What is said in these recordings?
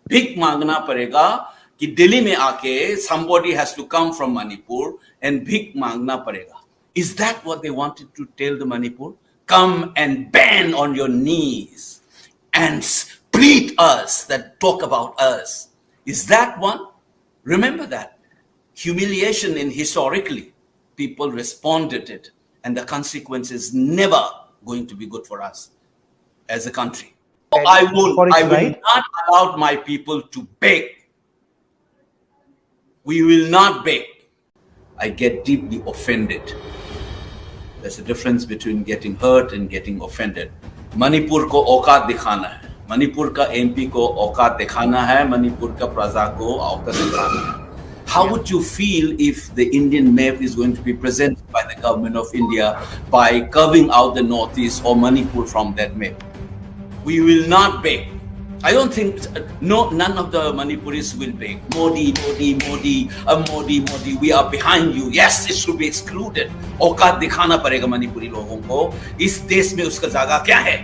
भीख मांगना पड़ेगा कि दिल्ली में आके somebody has to come from Manipur and भीख मांगना पड़ेगा. Is that what they wanted to tell the Manipur? Come and bend on your knees and plead us, that talk about us. Is that one? Remember that. Humiliation in historically, people responded it, and the consequence is never going to be good for us as a country. I will not allow my people to beg. We will not beg. I get deeply offended. There's a difference between getting hurt and getting offended. Manipur को औकात दिखाना है, मणिपुर का MP को औकात दिखाना है, मणिपुर का प्रजा को औकात दिखाना है. How would you feel if the Indian map is going to be presented by the government of India by carving out the northeast or Manipur from that map? We will not beg. I don't think, none of the Manipuris will beg. Modi, we are behind you. Yes, it should be excluded. औकात दिखाना पड़ेगा मणिपुरी लोगों को. इस देश में उसका जगह क्या है?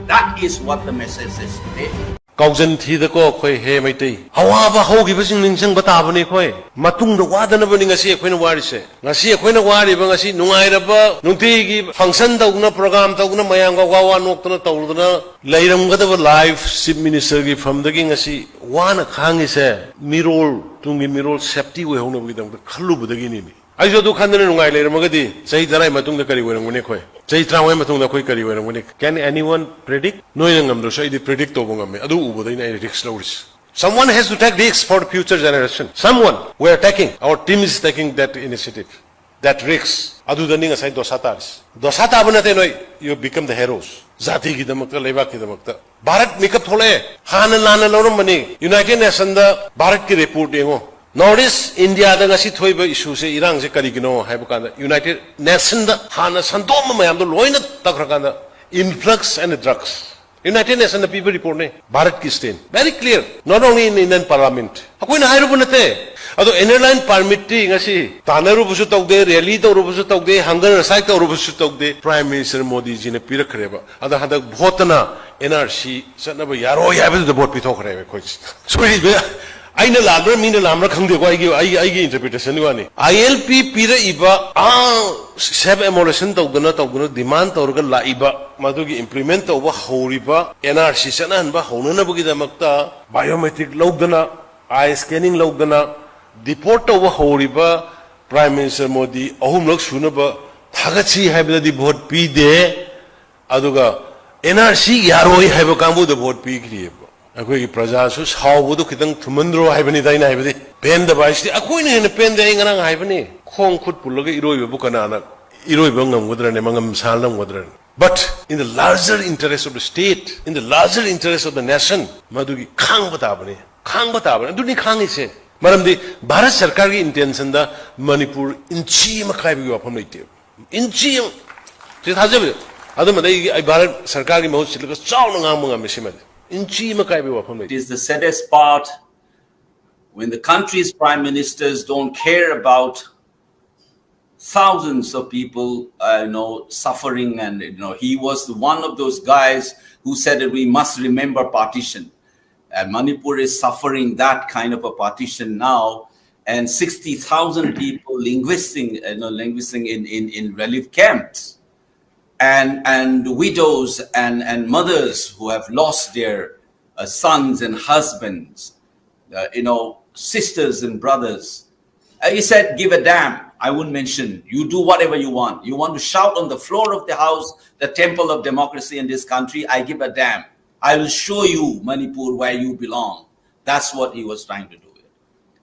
That is what the message is today. Kaujan thida ko khoi he maitai hawa ba hogi ba sing ningsang bata bani khoi matung da wadana bani ngasi khoi na wari se ngasi khoi na wari ba ngasi nungai ra ba nungti gi function tawna program tawna mayang ga wa nok tana tawduna lairam ga da live chief minister gi from the gi ngasi wana khangi se mirol tungi mirol safety we hona bi dang khallu bu da gi ni ai jo du khandana nungai lairam ga di sei darai matung da kari we rang ne khoi sei trawai matung da khoi kari we rang ne. Can anyone predict? No ngam do sai di predict to ngam adu ubu dai na risk loris. Someone has to take risks for future generation. Someone we are taking, our team is taking that initiative, that risks. Adu dani nga sai dosataris dosata banate noi, you become the heroes. Zati ki damakta leba ki damakta Bharat makeup thole hana lana lorum mani United Nations da Bharat ki report yengo. Notice India da ngasi thoiba issue se irang se karigino haiba kanda United Nations da hana sandom mayam do loina takra kanda influx and drugs. United Nations people report ne Bharat ki stand very clear, not only in Indian Parliament. Akoi na hairu bunate ado airline permit ti ngasi tanaru busu tawde rally tawru busu tawde hunger strike tawru busu tawde Prime Minister Modi ji ne pirakhreba ada hada bhotna NRC sanaba yaro yabe the vote pitokhrebe khoi so aina ladra mina lamra khangde ko ai interpretation ni wani ILP pira iba sab emulation tawduna demand tawrga laiba madugi implement tawba horiba NRC sanan ba honana bugi damakta biometric logdana eye scanning logdana deport tawba horiba Prime Minister Modi ahum lok sunaba thagachi haibda di vote pi de aduga NRC yaroi haiba kambu de vote pi kriye akoi praja su sawbu khitang thumandro haibani daina haibadi pen da baisi akoi ne pen da ingarang haibani khong khut pullaga iroi bu kana na iroi bangam godra ne mangam salnam godra. But in the larger interest of the state, in the larger interest of the nation, madugi khang bata bani duni khang ise maramdi Bharat Sarkar ki intention da Manipur inchi ma khai bi wafam leite inchi se thajabe adu madai ai Bharat Sarkar ki mahut silka chaw na ngam ngam simad. It is the saddest part when the country's prime ministers don't care about thousands of people, suffering, and he was one of those guys who said that we must remember partition. And Manipur is suffering that kind of a partition now, and 60,000 people languishing in relief camps. And widows and mothers who have lost their sons and husbands, sisters and brothers. He said, give a damn. I wouldn't mention. You do whatever you want. You want to shout on the floor of the house, the temple of democracy in this country, I give a damn. I will show you, Manipur, where you belong. That's what he was trying to do.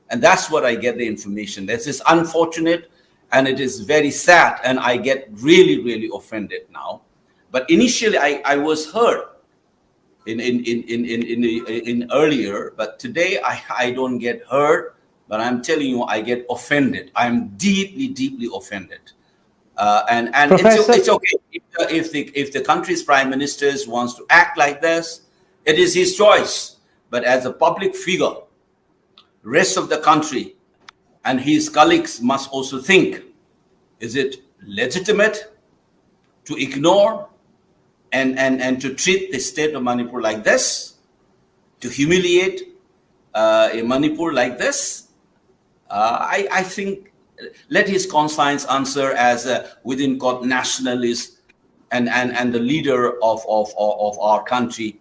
And that's what I get the information. This is unfortunate. And it is very sad, and I get really, really offended now. But initially, I was hurt in earlier, but today I don't get hurt. But I'm telling you, I get offended. I'm deeply, deeply offended. And it's okay if the country's prime minister wants to act like this. It is his choice. But as a public figure, rest of the country and his colleagues must also think, is it legitimate to ignore and to treat the state of Manipur like this, to humiliate in Manipur like this? I think let his conscience answer as within quote nationalist and the leader of our country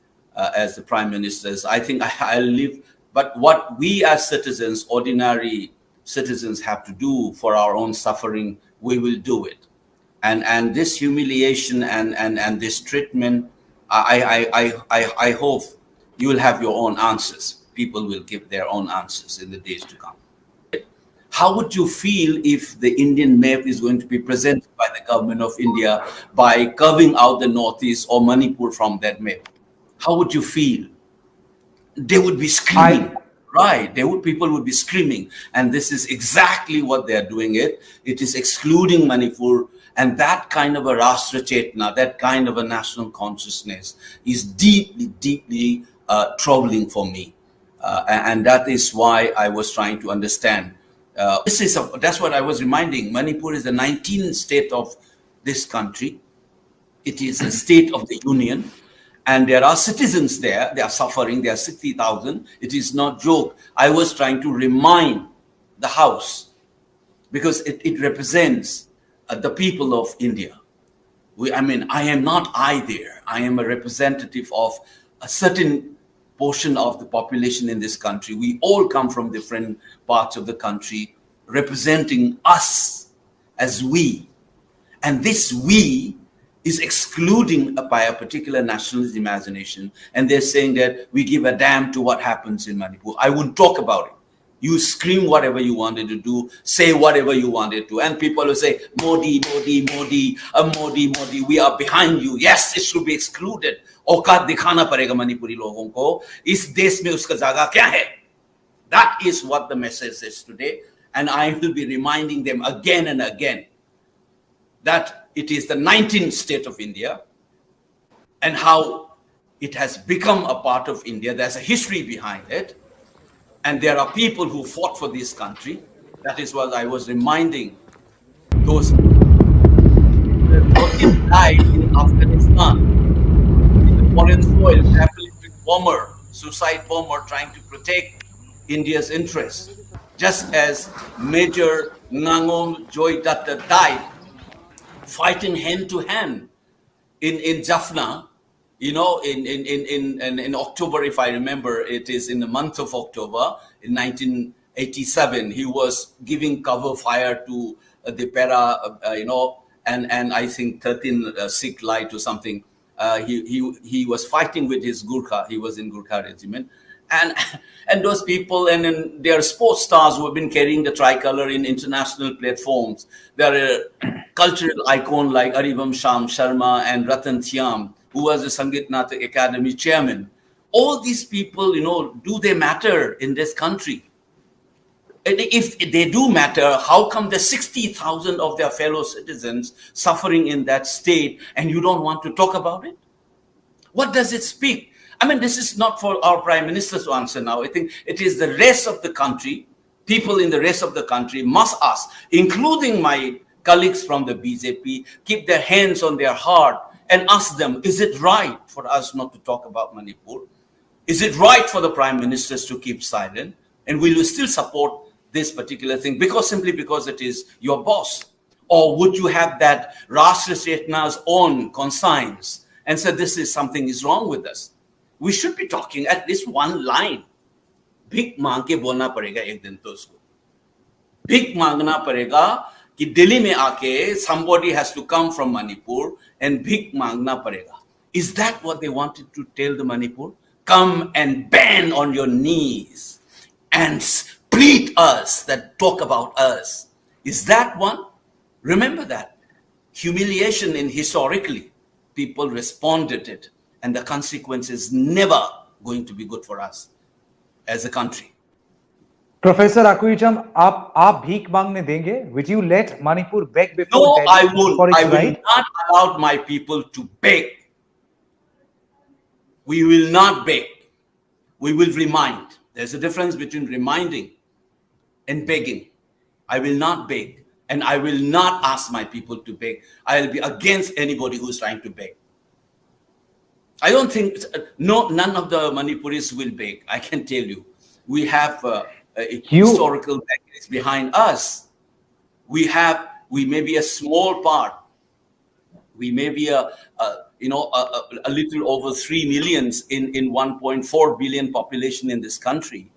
as the prime ministers. I think I'll leave. But what we as citizens, ordinary citizens, have to do for our own suffering, we will do it. And this humiliation and this treatment, I hope you will have your own answers. People will give their own answers in the days to come. How would you feel if the Indian map is going to be presented by the government of India by carving out the Northeast or Manipur from that map? How would you feel? They would be screaming, right? People would be screaming, and this is exactly what they are doing. It is excluding Manipur, and that kind of a Rashtra Chetna, that kind of a national consciousness is deeply troubling for me, and that is why I was trying to understand. That's what I was reminding. Manipur is the 19th state of this country. It is a state of the union. And there are citizens there. They are suffering. There are 60,000. It is not joke. I was trying to remind the House because it represents the people of India. I am not there. I am a representative of a certain portion of the population in this country. We all come from different parts of the country, representing us as we. And this we is excluding by a particular nationalist imagination. And they're saying that we give a damn to what happens in Manipur. I wouldn't talk about it. You scream whatever you wanted to do, say whatever you wanted to. And people will say, Modi, Modi, Modi, Modi, Modi, we are behind you. Yes, it should be excluded. औकात दिखाना पड़ेगा मणिपुरी लोगों को इस देश में उसका जगह क्या है. That is what the message is today, and I will be reminding them again and again that it is the 19th state of India and how it has become a part of India. There's a history behind it, and there are people who fought for this country. That is what I was reminding those who died in Afghanistan. Foreign soil, bomber, suicide bomber trying to protect India's interests. Just as Major Nangom Joy Datta died fighting hand to hand in Jaffna, in October, if I remember, it is in the month of October in 1987, he was giving cover fire to the para, and I think 13 Sikh light or something. He was fighting with his Gurkha. He was in Gurkha regiment, and those people and then their sports stars who have been carrying the tricolor in international platforms. There are cultural icon like Aribam Sham Sharma and Ratan Thiam, who was the Sangeet Natak Academy chairman. All these people, do they matter in this country? And if they do matter, how come the 60,000 of their fellow citizens suffering in that state and you don't want to talk about it? What does it speak? This is not for our prime minister to answer now. I think it is the rest of the country, people in the rest of the country must ask, including my colleagues from the BJP, keep their hands on their heart and ask them, is it right for us not to talk about Manipur? Is it right for the prime ministers to keep silent? And will you still support this particular thing simply because it is your boss? Or would you have that Rashtra Chetna's own conscience and say this is something is wrong with us? We should be talking at least one line. भीख मांग के बोलना पड़ेगा एक दिन तो उसको. भीख मांगना पड़ेगा कि दिल्ली में आके somebody has to come from Manipur and भीख मांगना पड़ेगा. Is that what they wanted to tell the Manipur? Come and bend on your knees and plead us, that talk about us. Is that one? Remember that. Humiliation in historically, people responded it, and the consequence is never going to be good for us as a country. Professor Akuycham, आप भीख मांगने देंगे? Would you let Manipur beg before No, Delhi I won't. for its I will right? not allow my people to beg. We will not beg. We will remind. There's a difference between reminding and begging. I will not beg, and I will not ask my people to beg. I will be against anybody who's trying to beg. I don't think, none of the Manipuris will beg, I can tell you. We have a You- historical decades behind us. We may be a small part. We may be a little over 3 millions in 1.4 billion population in this country.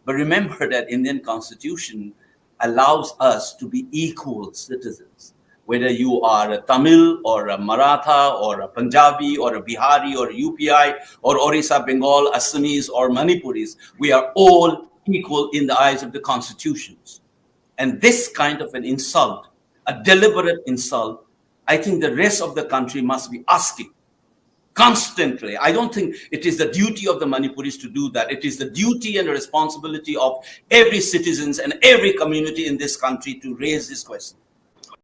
But remember that Indian Constitution allows us to be equal citizens. Whether you are a Tamil or a Maratha or a Punjabi or a Bihari or a UPI or Orissa, Bengal, Assamese or Manipuris, we are all equal in the eyes of the constitutions. And this kind of an insult, a deliberate insult, I think the rest of the country must be asking constantly. I don't think it is the duty of the Manipuris to do that. It is the duty and the responsibility of every citizens and every community in this country to raise this question.